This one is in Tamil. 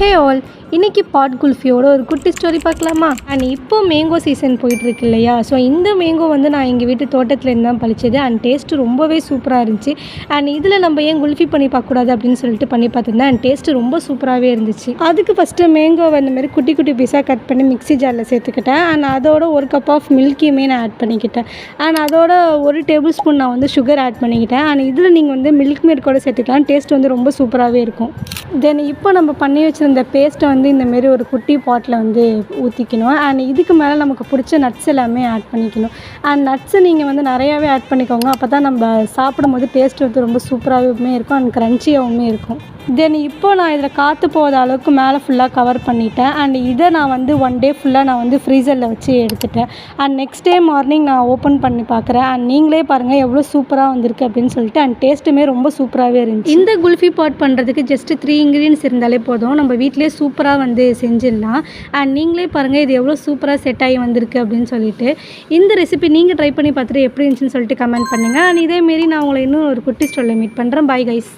ஹே ஆல், இன்னைக்கு பாட் குல்ஃபியோட ஒரு குட்டி ஸ்டோரி பார்க்கலாமா? அண்ட் இப்போ மேங்கோ சீசன் போயிட்டுருக்கு இல்லையா? ஸோ இந்த மேங்கோ வந்து நான் எங்கள் வீட்டு தோட்டத்துலேருந்து தான் பறிச்சது. அண்ட் டேஸ்ட்டு ரொம்பவே சூப்பராக இருந்துச்சு. அண்ட் இதில் நம்ம ஏன் குல்ஃபி பண்ணி பார்க்கக்கூடாது அப்படின்னு சொல்லிட்டு பண்ணி பார்த்துருந்தேன். அண்ட் டேஸ்ட்டு ரொம்ப சூப்பராகவே இருந்துச்சு. அதுக்கு ஃபஸ்ட்டு மேங்கோவை இந்த மாதிரி குட்டி குட்டி பீஸாக கட் பண்ணி மிக்ஸி ஜாரில் சேர்த்துக்கிட்டேன். அண்ட் அதோட ஒரு கப் ஆஃப் மில்கியுமே நான் ஆட் பண்ணிக்கிட்டேன். அண்ட் அதோட ஒரு டேபிள் ஸ்பூன் நான் வந்து சுகர் ஆட் பண்ணிக்கிட்டேன். அண்ட் இதில் நீங்கள் வந்து மில்க் மேட் கூட சேர்த்துக்கலாம். டேஸ்ட் வந்து ரொம்ப சூப்பராகவே இருக்கும். தென் இப்போ நம்ம பண்ணி வச்சுருந்த பேஸ்ட்டை வந்து இந்தமாரி ஒரு குட்டி பாட்டில் வந்து ஊற்றிக்கணும். அண்ட் இதுக்கு மேலே நமக்கு பிடிச்ச நட்ஸ் எல்லாமே ஆட் பண்ணிக்கணும். அண்ட் நட்ஸை நீங்கள் வந்து நிறையாவே ஆட் பண்ணிக்கோங்க. அப்போ தான் நம்ம சாப்பிடும்போது டேஸ்ட் வந்து ரொம்ப சூப்பராகவுமே இருக்கும் அண்ட் க்ரன்ச்சியாகவுமே இருக்கும். தென் இப்போ நான் இதில் காற்று போகாத அளவுக்கு மேலே ஃபுல்லாக கவர் பண்ணிட்டேன். அண்ட் இதை நான் வந்து ஒன் டே ஃபுல்லாக நான் வந்து ஃப்ரீசரில் வச்சு எடுத்துட்டேன். அண்ட் நெக்ஸ்ட் டே மார்னிங் நான் ஓப்பன் பண்ணி பார்க்குறேன். அண்ட் நீங்களே பாருங்கள் எவ்வளோ சூப்பராக வந்திருக்கு அப்படின்னு சொல்லிட்டு. அண்ட் டேஸ்ட்டுமே ரொம்ப சூப்பராகவே இருந்துச்சு. இந்த குல்ஃபி பாட் பண்ணுறதுக்கு ஜஸ்ட்டு 3 இன்க்ரீடியன்ஸ் இருந்தாலே போதும். நம்ம வீட்டிலே சூப்பராக வந்து செஞ்சிடலாம். அண்ட் நீங்களே பாருங்கள் இது எவ்வளோ சூப்பராக செட் ஆகி வந்திருக்கு அப்படின்னு சொல்லிட்டு. இந்த ரெசிபி நீங்கள் ட்ரை பண்ணி பார்த்துட்டு எப்படி இருந்துச்சுன்னு சொல்லிட்டு கமெண்ட் பண்ணுங்கள். அண்ட் இதேமாரி நான் உங்களை இன்னும் ஒரு குட்டி ஸ்டோரியில் மீட் பண்ணுறேன். Bye guys.